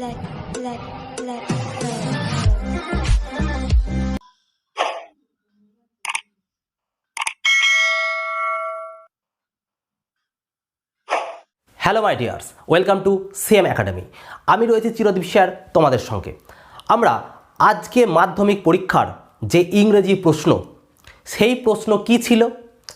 Hello my dears, welcome to CM academy. আমি রয়েছি Chirodeep sir তোমাদের সঙ্গে। আমরা আজকে মাধ্যমিক পরীক্ষার যে ইংরেজি প্রশ্ন, সেই প্রশ্ন কি ছিল,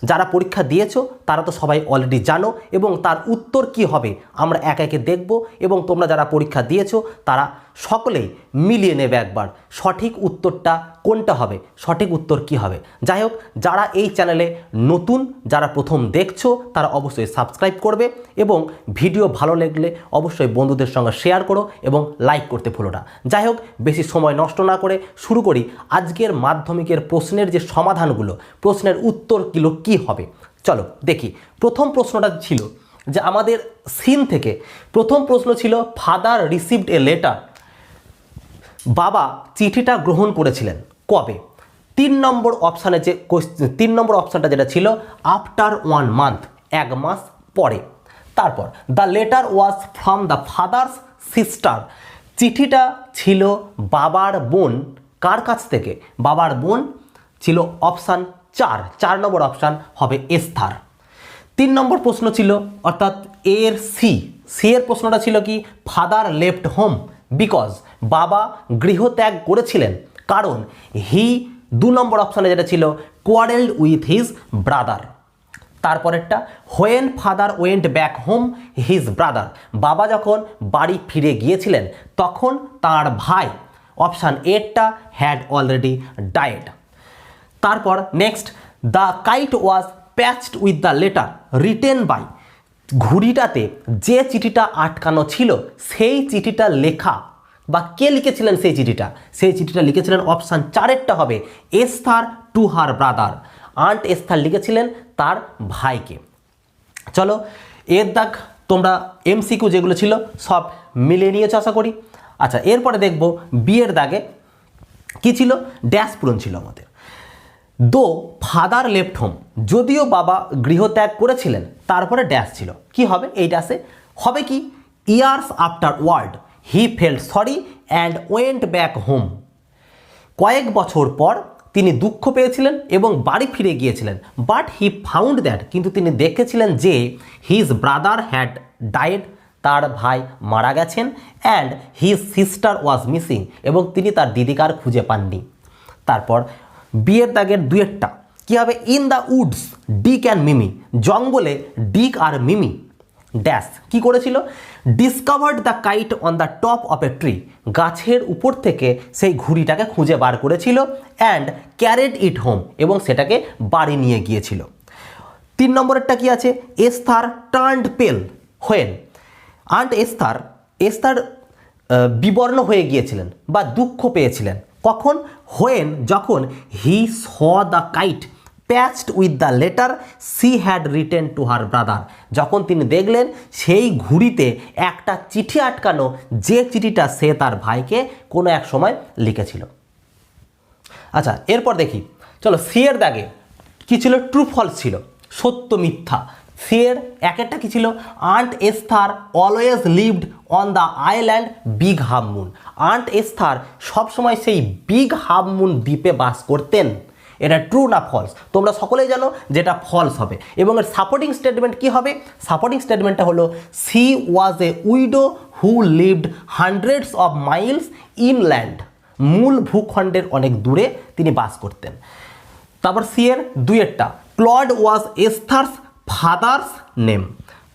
যারা পরীক্ষা দিয়েছো তারা তো সবাই অলরেডি জানো, এবং তার উত্তর কি হবে আমরা একে একে দেখব, এবং তোমরা যারা পরীক্ষা দিয়েছো তারা সকলেই মিলিয়ে নেবে একবার সঠিক উত্তরটা কোনটা হবে, সঠিক উত্তর কি হবে। যাই হোক, যারা এই চ্যানেলে নতুন, যারা প্রথম দেখছো তারা অবশ্যই সাবস্ক্রাইব করবে, এবং ভিডিও ভালো লাগলে অবশ্যই বন্ধুদের সঙ্গে শেয়ার করো এবং লাইক করতে ভুলো না। যাই হোক, বেশি সময় নষ্ট না করে শুরু করি আজকের মাধ্যমিকের প্রশ্নের যে সমাধানগুলো, প্রশ্নের উত্তরগুলো কি হবে। চলো দেখি। প্রথম প্রশ্নটা ছিল যে আমাদের সিন থেকে প্রথম প্রশ্ন ছিল ফাদার রিসিভড এ লেটার, বাবা চিঠিটা গ্রহণ করেছিলেন কবে। 3 নম্বর অপশানে যে 3 নম্বর অপশানটা যেটা ছিল আফটার 1 মান্থ, 1 মাস পরে। তারপর the letter was from the father's sister, চিঠিটা ছিল বাবার বোন। কার কাছ থেকে? বাবার বোন ছিল অপশান 4 নম্বর অপশান হবে এস্থার। 3 নম্বর প্রশ্ন ছিল অর্থাৎ এর সি এর প্রশ্নটা ছিল কি ফাদার লেফট হোম বিকজ, বাবা গৃহত্যাগ করেছিলেন কারণ হি 2 নম্বর অপশানে যেটা ছিল কোয়ারেলড উইথ হিজ ব্রাদার। তারপরেরটা when father went back home his brother, বাবা যখন বাড়ি ফিরে গিয়েছিলেন তখন তার ভাই অপশান 8টা হ্যাড অলরেডি ডায়েড। তারপর next the kite was patched with the letter written by, ঘুড়িটাতে যে চিঠিটা আটকানো ছিল সেই চিঠিটা লেখা বা কে লিখেছিলেন সেই চিঠিটা লিখেছিলেন অপশান 4এরটা হবে Esther to her brother, aunt Esther লিখেছিলেন তার ভাইকে। চলো এর দাগ তোমরা এমসিকিউ যেগুলো ছিল সব মিলিয়ে নিয়েছো আশা করি। আচ্ছা, এরপরে দেখব বিয়ের দাগে কি ছিল, ড্যাশ পূরণ ছিল আমাদের। দো ফাদার লেফট হোম, যদিও বাবা গৃহত্যাগ করেছিলেন, তারপরে ড্যাশ ছিল, কি হবে এই ড্যাশে হবে কি years afterward he felt sorry and went back home, কয়েক বছর পর তিনি দুঃখ পেয়েছিলেন এবং বাড়ি ফিরে গিয়েছিলেন। বাট হি ফাউন্ড দ্যাট, কিন্তু তিনি দেখেছিলেন যে হিজ ব্রাদার হ্যাড ডায়েড, তার ভাই মারা গেছেন, and his sister was missing, এবং তিনি তার দিদিকার খুঁজে পাননি। তারপর বিয়ের দাগের 2টা কী হবে in the woods Dick and Mimi, জঙ্গলে ডিক আর মিমি ড্যাশ কি করেছিল discovered the kite on the top of a tree, গাছের উপর থেকে সেই ঘুড়িটাকে খুঁজে বার করেছিল, অ্যান্ড ক্যারেড ইট হোম, এবং সেটাকে বাড়ি নিয়ে গিয়েছিল। 3 নম্বরেরটা কি আছে Esther turned pale when, aunt Esther বিবর্ণ হয়ে গিয়েছিলেন বা দুঃখ পেয়েছিলেন কখন, হোয়েন যখন he saw the kite patched with the letter she had written to her brother, যখন তিনি দেখলেন সেই ঘুড়িতে একটা চিঠি আটকানো, যে চিঠিটা সে তার ভাইকে কোনো এক সময় লিখেছিল। আচ্ছা, এরপর দেখি চলো সি এর দাগে কি ছিল ট্রু ফলস ছিল, সত্য মিথ্যা। সি এর একটা কি ছিল aunt Esther always lived on the island Big Half Moon, aunt Esther সবসময় সেই বিগ হাফ মুন দ্বীপে বাস করতেন। এটা ট্রু না ফলস? তোমরা সকলেই জানো যেটা ফলস হবে। এবং এর সাপোর্টিং স্টেটমেন্ট কি হবে? সাপোর্টিং স্টেটমেন্টটা হলো C was a widow who lived hundreds of Miles inland, মূল ভূখণ্ডের অনেক দূরে তিনি বাস করতেন। তারপর সি এর 2টা Claude was Esther's father's name,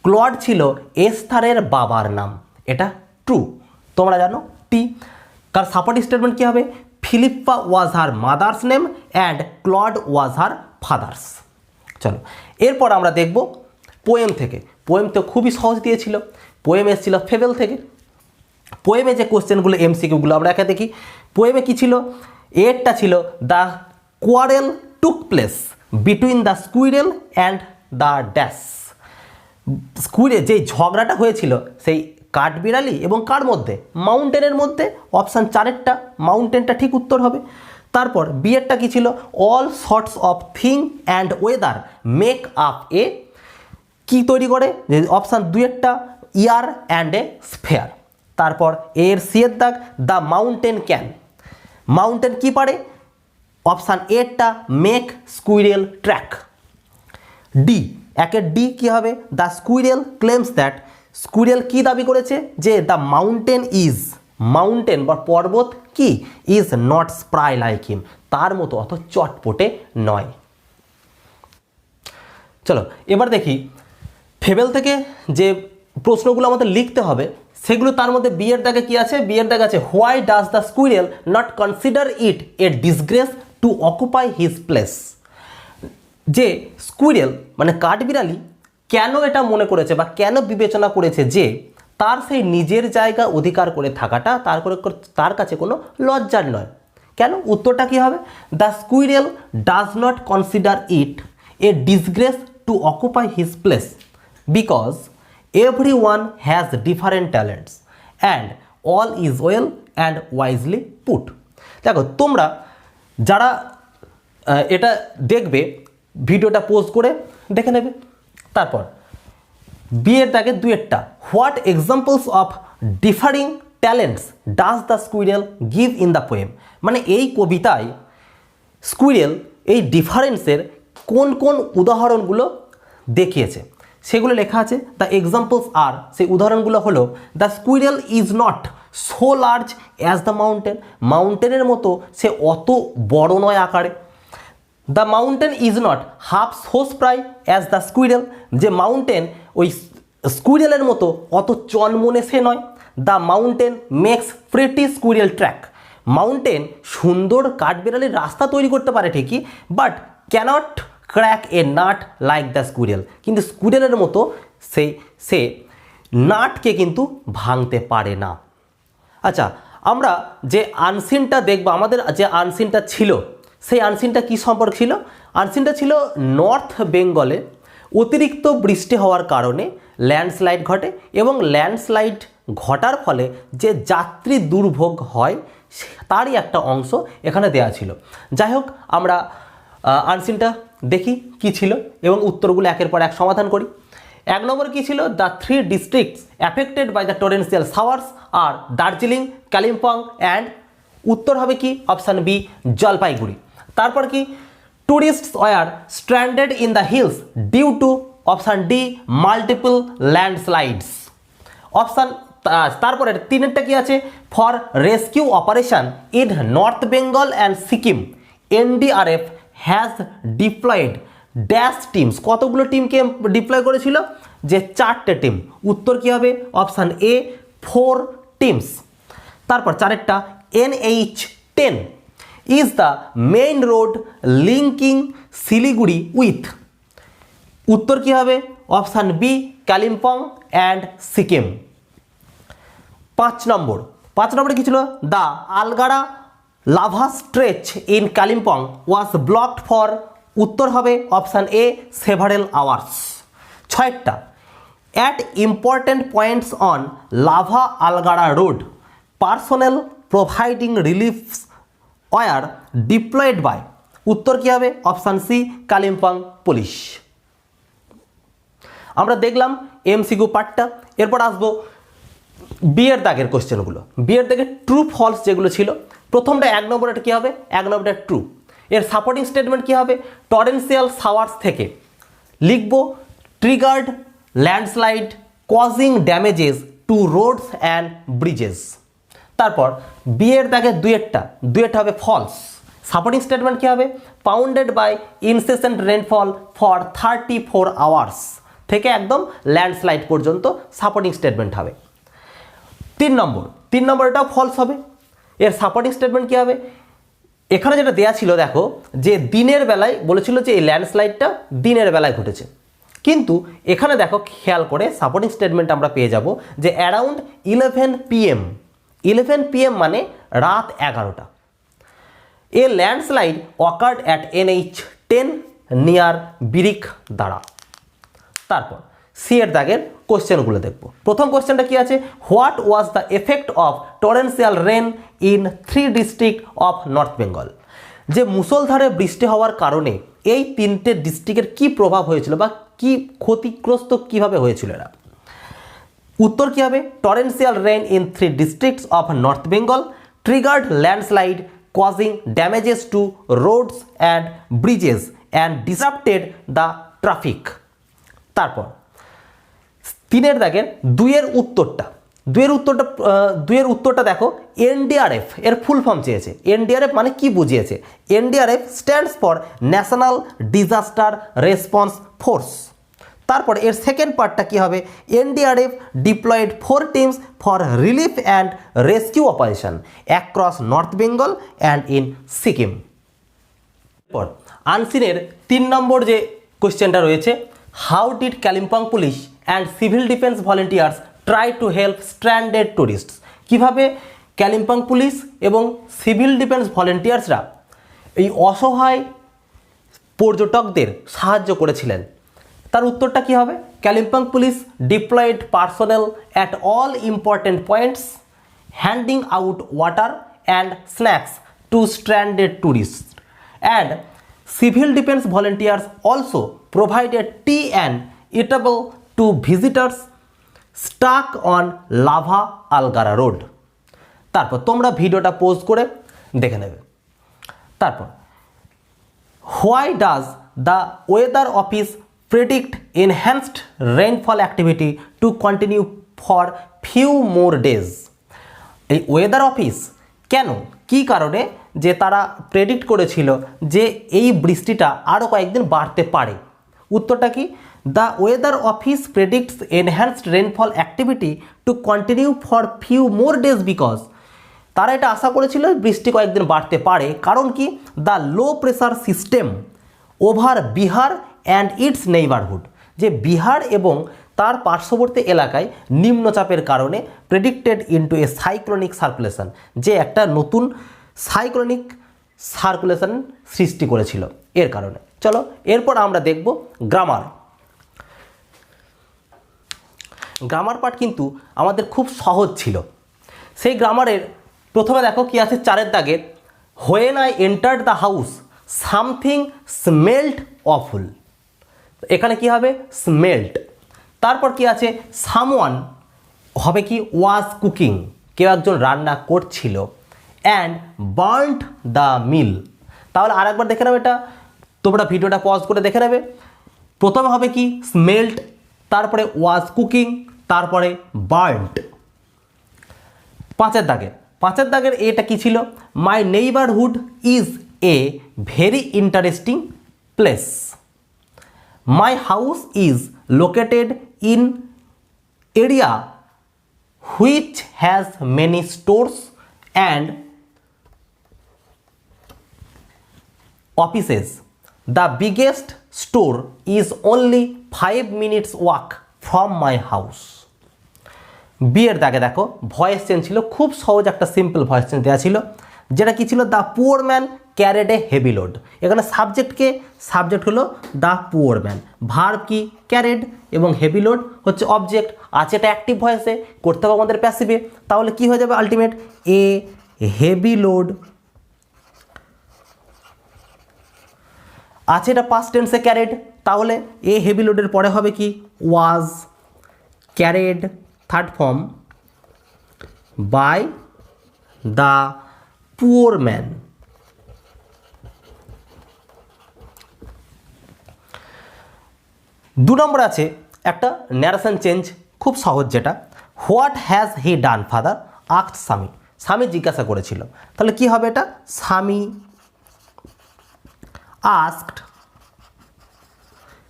Claude ছিল এস্থারের বাবার নাম, এটা ট্রু। তোমরা জানো টি। কার সাপোর্টিং স্টেটমেন্ট কী হবে Philippa was her mother's name and Claude was her father's. চলো এরপর আমরা দেখব পোয়েম থেকে। পোয়েম তো খুবই সহজ দিয়েছিল, পোয়েম এসেছিল ফেবেল থেকে। পোয়েমে যে কোশ্চেনগুলো এমসিকিউগুলো আমরা একে দেখি। পোয়েমে কি ছিল এরটা ছিল the quarrel took place between the squirrel and the dash, squirrel যেই ঝগড়াটা হয়েছিল সেই কাঠবিড়ালি এবং কার মধ্যে? মাউন্টেনের মধ্যে। অপশান 4এরটা মাউন্টেনটা ঠিক উত্তর হবে। তারপর বিয়েরটা কি ছিল all sorts of thing and weather make up a, কি তৈরি করে? যে অপশান 2এরটা ইয়ার অ্যান্ড এ স্ফেয়ার। তারপর এর সি এর দাগ দ্য মাউন্টেন ক্যান, মাউন্টেন কি পারে, অপশান এরটা মেক স্কুইরেল ট্র্যাক। ডি, একের ডি কি হবে, the squirrel claims that, squirrel কি দাবি করেছে, যে দ্য মাউন্টেন ইজ, মাউন্টেন বা পর্বত কি, is not spry like him, তার মতো অত চটপটে নয়। চলো এবার দেখি ফেবেল থেকে যে প্রশ্নগুলো আমাদের লিখতে হবে সেগুলো, তার মধ্যে বি এর দাগে কি আছে, বি এর দাগে আছে why does the squirrel not consider it A disgrace to occupy his place, যে স্কুইরেল মানে কাঠবিড়ালি কেন এটা মনে করেছে বা কেন বিবেচনা করেছে যে তার সেই নিজের জায়গা অধিকার করে থাকাটা তার কাছে কোনো লজ্জার নয়। কেন, উত্তরটা কি হবে, the squirrel does not consider it A disgrace to occupy his place because everyone has different talents and all is well and wisely put। দেখো তোমরা যারা এটা দেখবে ভিডিওটা পোজ করে দেখে নেবে। তারপর বিয়ের দাগে দুয়েরটা what examples of differing talents does the squirrel give in the poem, মানে এই কবিতায় স্কুইরেল এই ডিফারেন্সের কোন কোন উদাহরণগুলো দেখিয়েছে সেগুলো লেখা আছে। দ্য এক্সাম্পলস আর, সেই উদাহরণগুলো হলো the squirrel is not so large as the mountain, মাউন্টেনের মতো সে অত বড় নয় আকারে। The mountain is not half so spry as the squirrel, যে মাউন্টেন ওই স্কুইরেলের মতো অত চনমনে সে নয়। The mountain makes pretty squirrel track, mountain সুন্দর কাঠবিড়ালির রাস্তা তৈরি করতে পারে ঠিকই, but can't crack a nut like the squirrel, কিন্তু স্কুইরেলের মতো সে নাটকে কিন্তু ভাঙতে পারে না। আচ্ছা, আমরা যে আনসিনটা দেখব, আমাদের যে আনসিনটা ছিল সেই আনসিনটা কি সম্পর্ক ছিল, আনসিনটা ছিল নর্থ বেঙ্গলে অতিরিক্ত বৃষ্টি হওয়ার কারণে ল্যান্ডস্লাইড ঘটে এবং ল্যান্ডস্লাইড ঘটার ফলে যে যাত্রী দুর্ভোগ হয় তারই একটা অংশ এখানে দেওয়া ছিল। যাই হোক, আমরা আনসিনটা দেখি কি ছিল এবং উত্তরগুলো একের পর এক সমাধান করি। এক নম্বর কি ছিল, the three districts affected by the torrential showers আর দার্জিলিং, কালিম্পং অ্যান্ড, উত্তর হবে কি অপশান বি জলপাইগুড়ি। তারপর কি, tourists were stranded in the hills due to option D multiple landslides option. তারপরে তিনেরটা কি আছে, for rescue operation in north Bengal and Sikkim NDRF has deployed dash teams, কতগুলো টিমকে ডিপ্লয় করেছিল, যে 4টে টিম, উত্তর কি হবে অপশান এ 4 টিমস। তারপর চারেরটা NH10 is the main road linking Siliguri with, উত্তর কি হবে option B Kalimpong and Sikkim. 5 নম্বরে কি ছিল, the Algarah Lava stretch in Kalimpong was blocked for, উত্তর হবে অপশান এ সেভারেল আওয়ার্স। 6টা at important points on Lava Algarah road personnel providing reliefs were deployed by, উত্তর কি হবে অপশান সি কালিম্পং পুলিশ। আমরা দেখলাম এমসিকিউ পার্টটা। এরপর আসবো বিয়ের দাগের কোশ্চেনগুলো। বিয়ের দাগের ট্রু ফলস যেগুলো ছিল, প্রথমটা 1 নম্বরটা কী হবে, 1 নম্বরটা ট্রু। এর সাপোর্টিং স্টেটমেন্ট কী হবে, টরেন্সিয়াল শাওয়ার্স থেকে লিখব triggered landslide causing damages to roads and bridges. তারপর বিয়ের দাগের দুয়েরটা হবে ফলস। সাপোর্টিং স্টেটমেন্ট কী হবে, পাউন্ডেড বাই ইনসেসেন্ট রেনফল ফর 34 আওয়ার্স, থেকে একদম ল্যান্ডস্লাইড পর্যন্ত সাপোর্টিং স্টেটমেন্ট হবে। 3 নম্বরটাও ফলস হবে। এর সাপোর্টিং স্টেটমেন্ট কী হবে, এখানে যেটা দেয়া ছিল দেখো, যে দিনের বেলায় বলেছিল যে এই ল্যান্ডস্লাইডটা দিনের বেলায় ঘটেছে, কিন্তু এখানে দেখো খেয়াল করে সাপোর্টিং স্টেটমেন্ট আমরা পেয়ে যাব যে অ্যারাউন্ড 11 PM মানে রাত 11টা। A landslide occurred at NH10 near Birik Dara. তারপর সি এর দাগের কোশ্চেনগুলো দেখব। প্রথম কোশ্চেনটা কি আছে, what was the effect of torrential rain in 3 district of north Bengal, যে মুষলধারে বৃষ্টি হওয়ার কারণে এই 3টে ডিস্ট্রিক্টের কি প্রভাব হয়েছিল বা কি ক্ষতিগ্রস্ত কিভাবে হয়েছিল এরা। উত্তর কী হবে? টরেন্সিয়াল rain in 3 districts of North Bengal triggered landslide causing damages to roads and bridges and disrupted the traffic. তারপর 3 দাগের 2 দুইয়ের উত্তরটা দেখো, এনডিআরএফ এর ফুল ফর্ম চেয়েছে। এনডিআরএফ মানে কি বুঝিয়েছে? NDRF stands for national disaster response force. তারপর এর সেকেন্ড পার্টটা কি হবে? NDRF deployed 4 teams for relief and rescue operation across north Bengal and in Sikkim. পর আনসিনের 3 নম্বর যে কোশ্চেনটা রয়েছে, how did Kalimpong police and civil defence volunteers try to help stranded tourists? কীভাবে কালিম্পং পুলিশ এবং সিভিল ডিফেন্স ভলেন্টিয়ার্সরা এই অসহায় পর্যটকদের সাহায্য করেছিলেন? তার উত্তরটা কী হবে? Kalimpong police diploid personnel at all important points handing out water and snacks to stranded tourist and civil defense volunteers also provided tea and eatable to visitors stuck on Lava Algara road. তারপর তোমরা ভিডিওটা pause করে দেখে নেবে। তারপর why does the weather office predict enhanced rainfall activity to continue for few more days? এই weather office কেন, কী কারণে যে তারা প্রেডিক্ট করেছিল যে এই বৃষ্টিটা আরও কয়েকদিন বাড়তে পারে? উত্তরটা কি? The weather office predicts enhanced rainfall activity to continue for few more days because তারা এটা আশা করেছিল বৃষ্টি কয়েকদিন বাড়তে পারে। কারণ কি? The low pressure system over Bihar and it's neighbourhood, যে বিহার এবং তার পার্শ্ববর্তী এলাকায় নিম্নচাপের কারণে predicted into a cyclonic circulation, যে একটা নতুন সাইক্লোনিক সার্কুলেশন সৃষ্টি করেছিল এর কারণে। চলো এরপর আমরা দেখব গ্রামার। গ্রামার পার্ট কিন্তু আমাদের খুব সহজ ছিল। সেই গ্রামারের প্রথমে দেখো কি আছে 4 দাগে, when I entered the house something smelt awful. এখানে কি হবে? স্মেল্ট। তারপর কি আছে? সামওয়ান হবে কি? ওয়াজ কুকিং, কেউ একজন রান্না করছিল। অ্যান্ড বার্নড দ্য মিল। তাহলে আরেকবার দেখে নেবে, এটা তোমরা ভিডিওটা পজ করে দেখে নেবে। প্রথমে হবে কি? স্মেল্ট, তারপরে ওয়াজ কুকিং, তারপরে বার্নড। 5 দাগের এটা কি ছিল? My neighbourhood is a very interesting place. My house is located in area which has many stores and offices. The biggest store is only 5 minutes walk from my house. বিয়ের দাগে দেখো voice change ছিল, খুব সহজ একটা simple voice change দেওয়া ছিল, যেটা কি ছিল? The poor man carried a heavy load. এখানে সাবজেক্ট হলো দ্য পুয়ার ম্যান, ভার্ব কি? ক্যারেড, এবং হেভি লোড হচ্ছে অবজেক্ট। আছে এটা অ্যাক্টিভ ভয়েসে, করতে হবে আমাদের প্যাসিভে। তাহলে কি হয়ে যাবে আলটিমেট? A heavy load. আছে এটা পাস্ট টেন্সে ক্যারেড, তাহলে এ হেভি লোডের পরে হবে কি? Was carried, third form, by the poor man. দু নম্বর আছে একটা ন্যারেশন চেঞ্জ, খুব সহজ, যেটা what has he done father asked স্বামী। স্বামী জিজ্ঞাসা করেছিল, তাহলে কি হবে এটা? স্বামী আস্কড,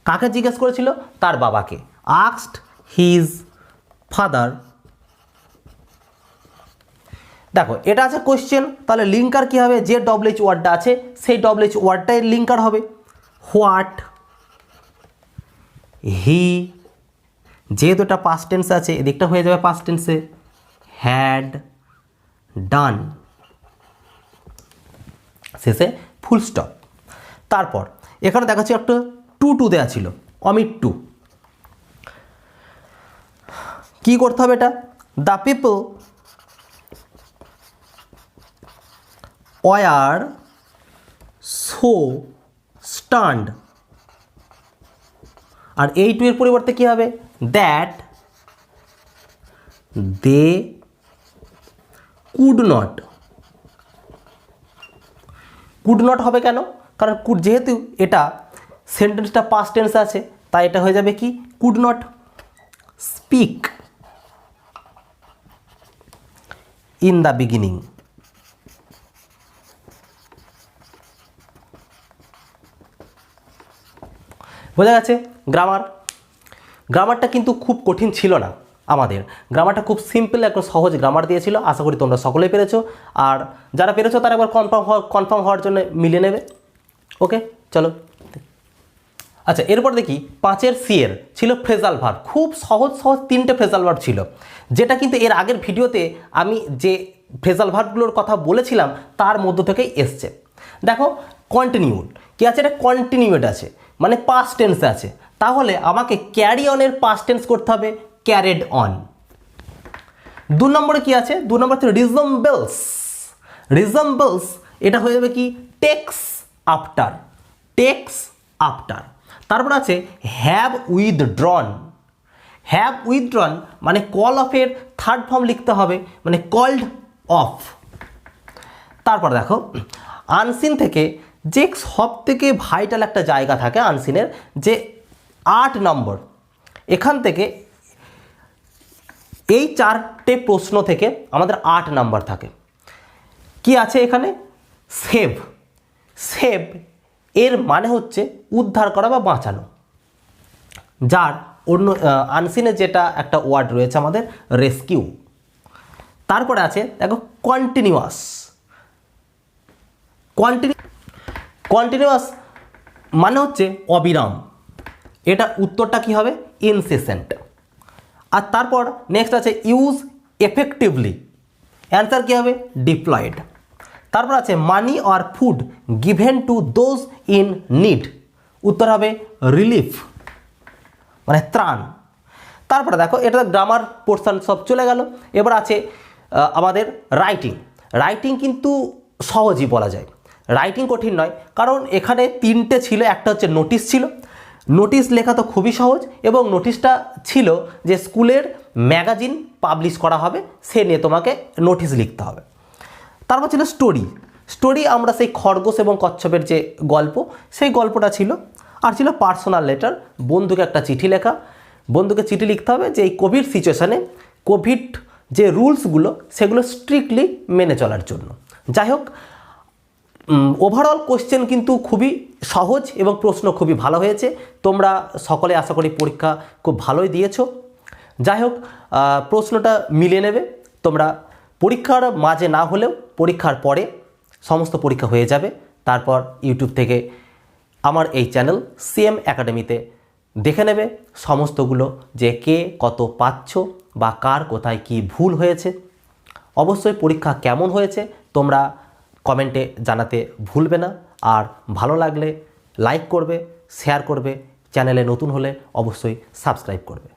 কাকে জিজ্ঞেস করেছিল? তার বাবাকে। Asked his father. দেখো এটা আছে কোশ্চেন, তাহলে লিঙ্কার কি হবে? যে ডব্লিউএইচ ওয়ার্ডটা আছে সেই ডব্লিউএইচ ওয়ার্ডটাই লিঙ্কার হবে। হোয়াট হি, যেহেতু এটা পাস্ট টেন্স আছে এদিকটা হয়ে যাবে পাস্ট টেন্সে, হ্যাড ডান, শেষে ফুল স্টপ। তারপর এখানে দেখাচ্ছি একটা টু দেওয়া ছিল, অমিট টু। কি করতে হবে এটা? The people were so stunned. আর এই টু এর পরিবর্তে কি হবে? That they could not. Could not হবে কেন? কারণ কুড যেহেতু এটা সেন্টেন্সটা পাস্ট টেন্স আছে, তাই এটা হয়ে যাবে কি could not speak in the beginning. বোঝা গেছে? গ্রামারটা কিন্তু খুব কঠিন ছিল না আমাদের। গ্রামারটা খুব সিম্পল, একটা সহজ গ্রামার দিয়েছিল। আশা করি তোমরা সকলেই পেরেছো, আর যারা পেরেছো তারা একবার কনফার্ম হওয়ার জন্য মিলিয়ে নেবে। ওকে, চলো। আচ্ছা, এরপর দেখি 5 সি এর ছিল ফ্রেজাল ভার্ব। খুব সহজ 3টে ফ্রেজাল ভার্ব ছিল, যেটা কিন্তু এর আগের ভিডিওতে আমি যে ফ্রেজাল ভার্বগুলোর কথা বলেছিলাম তার মধ্য থেকেই এসছে। দেখো, কন্টিনিউড কি আছে? এটা কন্টিনিউড আছে, মানে পাস্ট টেন্সে আছে। তাহলে আমাকে ক্যারি অনের পাস্ট টেন্স করতে হবে ক্যারেড অন। 2 নম্বরে কি আছে? 2 নম্বর হচ্ছে রিজেম্বলস। রিজেম্বলস এটা হয়ে যাবে কি টেক্স আফটার। Takes after. তারপর আছে হ্যাভ উইথড্রন। হ্যাভ উইথড্রন মানে কল অফের থার্ড ফর্ম লিখতে হবে, মানে কল্ড অফ। তারপর দেখো, আনসিন থেকে যে সব থেকে ভাইটাল একটা জায়গা থাকে আনসিনের, যে 8 নম্বর, এখান থেকে এই 4টে প্রশ্ন থেকে আমাদের 8 নাম্বার থাকে। কি আছে এখানে? সেভ। সেভ এর মানে হচ্ছে উদ্ধার করা বা বাঁচানো, যার অন্য আনসিনে যেটা একটা ওয়ার্ড রয়েছে আমাদের রেস্কিউ। তারপরে আছে দেখো কন্টিনিউয়াস। কন্টিনিউয়াস মানে হচ্ছে অবিরাম। এটা উত্তরটা কি হবে? ইনসেসেন্ট। আর তারপর নেক্সট আছে ইউজ এফেক্টিভলি। অ্যান্সার কী হবে? ডিপ্লয়েড। তারপর আছে money or food given to those in need. উত্তর হবে রিলিফ, মানে ত্রাণ। তারপরে দেখো, এটা গ্রামার পোর্শন সব চলে গেল। এবার আছে আমাদের রাইটিং। রাইটিং কিন্তু সহজই বলা যায়, রাইটিং কঠিন নয়, কারণ এখানে 3টে ছিল। একটা হচ্ছে নোটিশ ছিল। নোটিশ লেখা তো খুবই সহজ, এবং নোটিশটা ছিল যে স্কুলের ম্যাগাজিন পাবলিশ করা হবে, সে নিয়ে তোমাকে নোটিশ লিখতে হবে। তারপর ছিল স্টোরি। স্টোরি আমরা সেই খরগোশ এবং কচ্ছপের যে গল্প, সেই গল্পটা ছিল। আর ছিল পার্সোনাল লেটার, বন্ধুকে একটা চিঠি লেখা। বন্ধুকে চিঠি লিখতে হবে যে এই কোভিড সিচুয়েশানে কোভিড যে রুলসগুলো সেগুলো স্ট্রিক্টলি মেনে চলার জন্য। যাই হোক, ওভারঅল কোশ্চেন কিন্তু খুবই সহজ এবং প্রশ্ন খুবই ভালো হয়েছে। তোমরা সকলে আশা করি পরীক্ষা খুব ভালোই দিয়েছো। যাই হোক, প্রশ্নটা মিলিয়ে নেবে তোমরা। পরীক্ষার মাঝে না হলেও পরীক্ষার পরে সমস্ত পরীক্ষা হয়ে যাবে। তারপর ইউটিউব থেকে আমার এই চ্যানেল সিএম একাডেমিতে দেখে নেবে সমস্তগুলো, যে কে কত পাচ্ছ বা কার কোথায় কি ভুল হয়েছে। অবশ্যই পরীক্ষা কেমন হয়েছে তোমরা কমেন্টে জানাতে ভুলবে না। আর ভালো লাগলে লাইক করবে, শেয়ার করবে, চ্যানেলে নতুন হলে অবশ্যই সাবস্ক্রাইব করবে।